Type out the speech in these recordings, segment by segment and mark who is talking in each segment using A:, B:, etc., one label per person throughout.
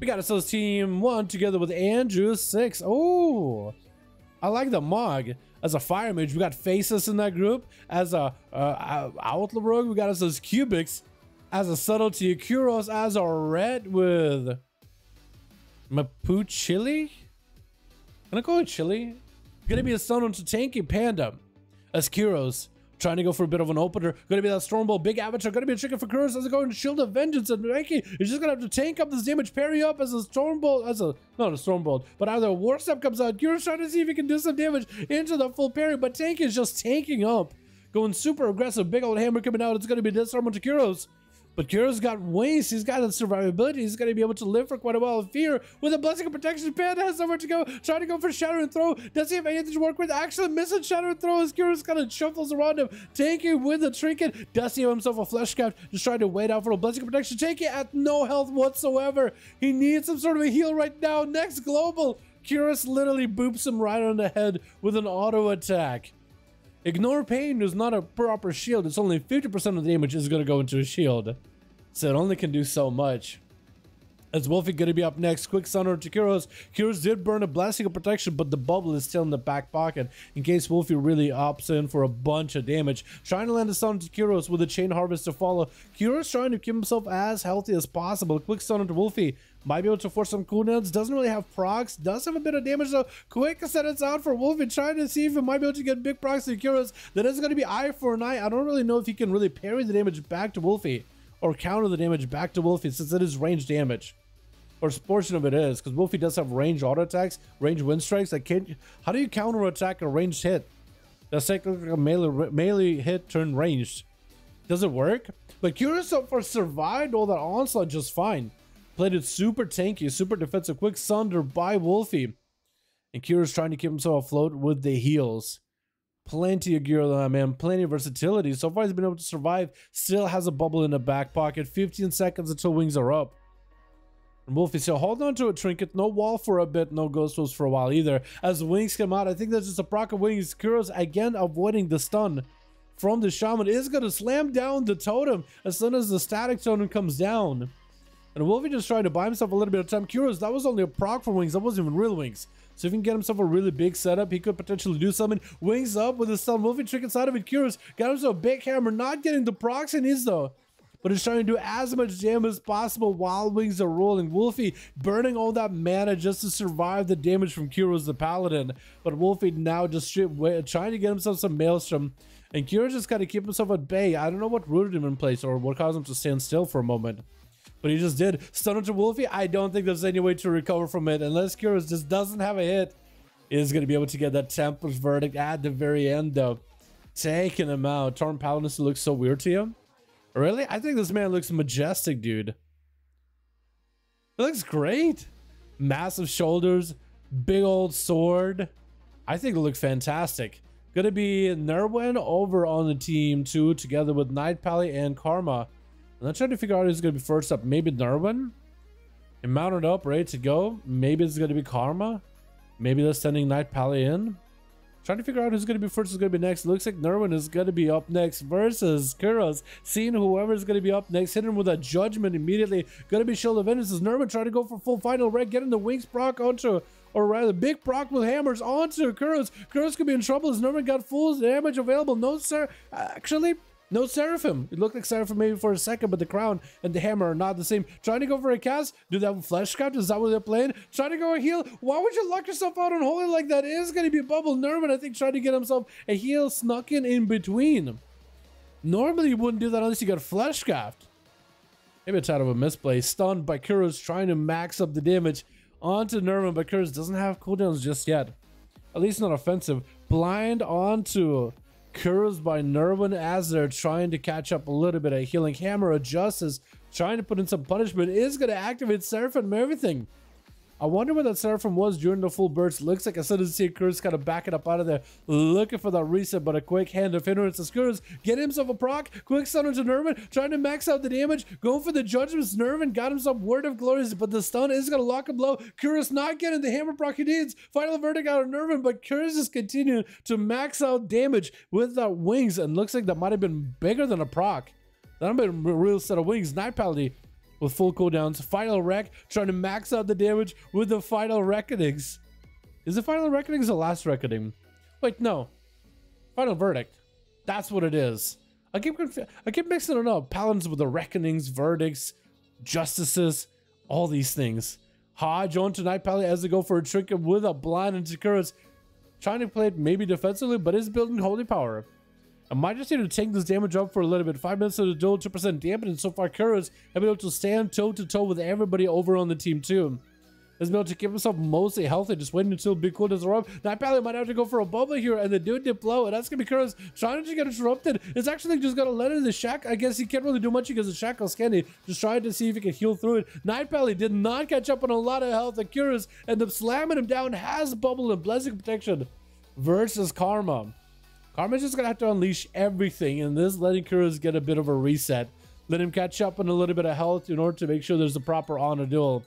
A: We got ourselves team 1 together with Andrew 6. Oh, I like the Mog. As a fire mage, we got Faceless in that group. As a Outlaw Rogue, we got ourselves Cubics. As a Subtlety, Kuros as a red with Mapuchili. Can I call it Chili? Gonna be a stun onto Tanky Panda. As Kuros, trying to go for a bit of an opener. Gonna be that Stormbolt, big avatar. Gonna be a trigger for Kuros as a going to Shield of Vengeance. And Tanky is just gonna have to tank up this damage, parry up as a Stormbolt, not a Stormbolt, but either a War Step comes out. Kuros trying to see if he can do some damage into the full parry, but Tanky is just tanking up. Going super aggressive, big old hammer coming out. It's gonna be disarm onto Kuros. But Kuros got waste. He's got the survivability. He's going to be able to live for quite a while in fear. With a Blessing of Protection, Panda has somewhere to go. Trying to go for Shatter and Throw. Does he have anything to work with? Actually missing Shatter and Throw as Kuros kind of shuffles around him. Tanky with the Trinket. Does he have himself a Flesh Scaft? Just trying to wait out for a Blessing of Protection. Tanky at no health whatsoever. He needs some sort of a heal right now. Next global. Kuros literally boops him right on the head with an auto attack. Ignore Pain is not a proper shield. It's only 50% of the damage is going to go into a shield. So it only can do so much. As Wolfie going to be up next. Quick Sunder to Kuros. Kuros did burn a Blessing of Protection, but the bubble is still in the back pocket in case Wolfie really opts in for a bunch of damage. Trying to land a stun to Kuros with a Chain Harvest to follow. Kuros trying to keep himself as healthy as possible. Quick Sunder to Wolfie. Might be able to force some cooldowns. Doesn't really have procs. Does have a bit of damage though. Quick set it's out for Wolfie. Trying to see if it might be able to get big procs to Kuros. That is going to be eye for an eye. I don't really know if he can really parry the damage back to Wolfie. Or counter the damage back to Wolfie since it is range damage. Or a portion of it is. Because Wolfie does have range auto attacks. Range wind strikes. How do you counter attack a ranged hit? That's like a melee hit turned ranged. Does it work? But Kuros so far survived all that onslaught just fine. Played it super tanky, super defensive. Quick Sunder by Wolfie. And Kuros trying to keep himself afloat with the heals. Plenty of gear on that man, plenty of versatility. So far he's been able to survive. Still has a bubble in the back pocket. 15 seconds until wings are up. And Wolfie still holding on to a trinket. No wall for a bit, no ghost wolves for a while either. As the wings come out, I think that's just a proc of wings. Kuros again avoiding the stun from the shaman. Is going to slam down the totem as soon as the static totem comes down. And Wolfie just trying to buy himself a little bit of time. Kuros, that was only a proc for wings. That wasn't even real wings. So if he can get himself a really big setup, he could potentially do something. Wings up with his stun. Wolfie trick inside of it. Kuros got himself a big hammer. Not getting the procs he needs though. But he's trying to do as much damage as possible while wings are rolling. Wolfie burning all that mana just to survive the damage from Kuros the Paladin. But Wolfie now just trying to get himself some Maelstrom. And Kuros just got to keep himself at bay. I don't know what rooted him in place or what caused him to stand still for a moment. But he just did. Stun to Wolfie. I don't think there's any way to recover from it. Unless Kuros just doesn't have a hit. Is going to be able to get that Templar's Verdict at the very end though. Taking him out. Torn Paladin looks so weird to you. Really? I think this man looks majestic, dude. It looks great. Massive shoulders. Big old sword. I think it looks fantastic. Gonna be Nerwin over on the team 2 together with Night Pally and Karma. I'm not trying to figure out who's going to be first up. Maybe Nerwin? And mounted up, ready to go. Maybe it's going to be Karma. Maybe they're sending Night Pally in. Trying to figure out who's going to be first, who's going to be next. It looks like Nerwin is going to be up next versus Kuros. Seeing whoever is going to be up next. Hitting him with a judgment immediately. Going to be Shield of Vengeance as Nerwin trying to go for full final red. Getting the wings proc onto, or rather big proc with hammers onto Kuros. Kuros could be in trouble as Nerwin got full damage available. No, sir. Actually, no Seraphim. It looked like Seraphim maybe for a second, but the crown and the hammer are not the same. Trying to go for a cast. Do that with Flesh Scaft? Is that what they're playing? Trying to go a heal. Why would you lock yourself out on holy like that? It is going to be a bubble. Nervin, I think, trying to get himself a heal snuck in between. Normally, you wouldn't do that unless you got Flesh Scaft. Maybe it's out of a misplay. Stunned by Kuros, trying to max up the damage onto Nervin, but Kuros doesn't have cooldowns just yet. At least not offensive. Blind onto Kuros by Nerwin as they're trying to catch up a little bit. A healing hammer adjusts as trying to put in some punishment. Is going to activate Seraphim and everything. I wonder what that Seraphim was during the full burst. Looks like I started to see Kuros kind of back it up out of there, looking for that reset, but a quick hand of hindrance as Kuros get himself a proc. Quick stun into Nervin, trying to max out the damage, going for the judgments. Nervin got himself Word of Glories, but the stun is going to lock him low. Kuros not getting the hammer proc he needs. Final verdict out of Nervin, but Kuros is continuing to max out damage with that wings, and looks like that might have been bigger than a proc. That might have been a real set of wings. Night Paladin with full cooldowns. Final Wreck, trying to max out the damage with the Final Reckonings. Is the Final Reckonings the last Reckoning? Wait, no. Final Verdict. That's what it is. I keep mixing it up. Paladins with the Reckonings, Verdicts, Justices, all these things. Ha, joined tonight, Paladin as they go for a trinket with a blind and Sakura's trying to play it maybe defensively, but is building holy power. I might just need to tank this damage up for a little bit. 5 minutes of the duel, 2% damage, and so far Kuros have been able to stand toe-to-toe with everybody over on the team too. Has been able to keep himself mostly healthy, just waiting until Big Cool does erupt. Now Paladin might have to go for a bubble here, and the dude did blow, and that's gonna be Kuros trying to get interrupted. It's actually just gonna let in the shack. I guess he can't really do much because the shackle's scanning. Just trying to see if he can heal through it. Night Paladin did not catch up on a lot of health, and Kuros ended up slamming him down, has bubble and blessing protection versus Karma. Karma's just gonna have to unleash everything, and this letting Kuros get a bit of a reset. Let him catch up on a little bit of health in order to make sure there's a proper honor duel.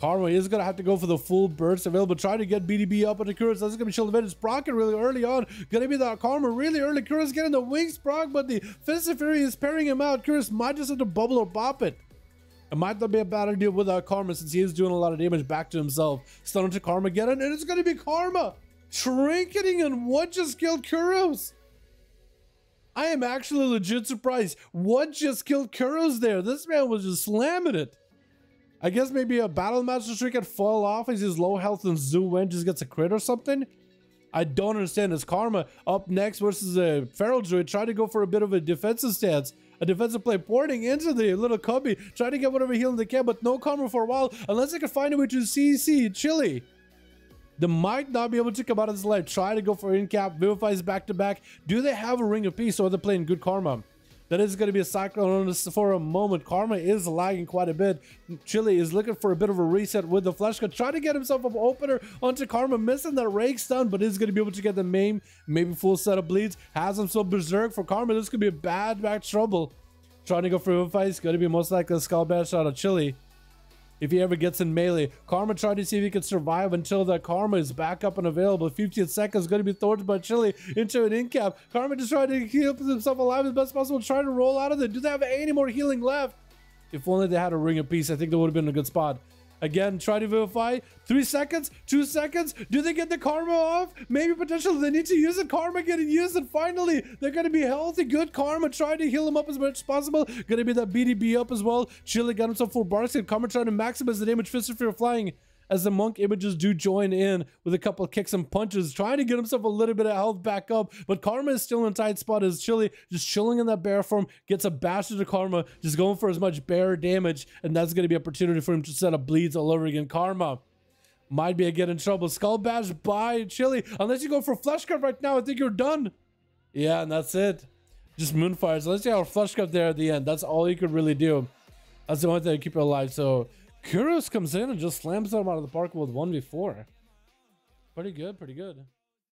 A: Karma is going to have to go for the full burst available, trying to get BDB up on the Kuros. That's going to be Shield Advantage. Sprocket really early on. Going to be that Karma really early. Kuros getting the wings proc, but the Fist of Fury is pairing him out. Kuros might just have to bubble or bop it. It might not be a bad idea without Karma since he is doing a lot of damage back to himself. Stun into Karma again, and it's going to be Karma trinketing and what just killed Kuros? I am actually legit surprised. What just killed Kuros there? This man was just slamming it. I guess maybe a Battle Master Trinket fall off as he's low health and Wen just gets a crit or something. I don't understand. It's Karma up next versus a Feral Druid trying to go for a bit of a defensive stance. A defensive play porting into the little cubby, trying to get whatever healing they can, but no Karma for a while unless they can find a way to CC Chili. They might not be able to come out of this life. Try to go for in-cap. Vivifies back-to-back. Do they have a Ring of Peace or are they playing good Karma? That is going to be a cyclone on this for a moment. Karma is lagging quite a bit. Chili is looking for a bit of a reset with the flash cut. Trying to get himself up opener onto Karma. Missing that rake stun, but is going to be able to get the maim. Maybe full set of bleeds. Has himself berserk for Karma. This could be a bad back trouble. Trying to go for a fight. It's going to be most likely a skull bash out of Chili. If he ever gets in melee. Karma trying to see if he can survive until that Karma is back up and available. 15 seconds going to be thwarted by Chili into an in-cap. Karma just trying to keep himself alive as best possible, trying to roll out of it. Do they have any more healing left? If only they had a Ring of Peace, I think that would have been a good spot. Again, try to vivify. 3 seconds, 2 seconds. Do they get the Karma off? Maybe potentially they need to use it. Karma getting used, and finally they're going to be healthy. Good Karma trying to heal him up as much as possible. Going to be that BDB up as well. Chili got himself full barks, and Karma trying to maximize the damage. Fist of Fear flying as the monk images do join in with a couple of kicks and punches, trying to get himself a little bit of health back up, but Karma is still in a tight spot as Chili just chilling in that bear form, gets a bastard to Karma, just going for as much bear damage, and that's going to be an opportunity for him to set up bleeds all over again. Karma might be again in trouble. Skull bash by Chili. Unless you go for flesh cut right now, I think you're done. Yeah, and that's it. Just moonfires. Unless you have a flesh cut there at the end, that's all you could really do. That's the only thing to keep it alive. So Kuros comes in and just slams them out of the park with 1v4. Pretty good, pretty good.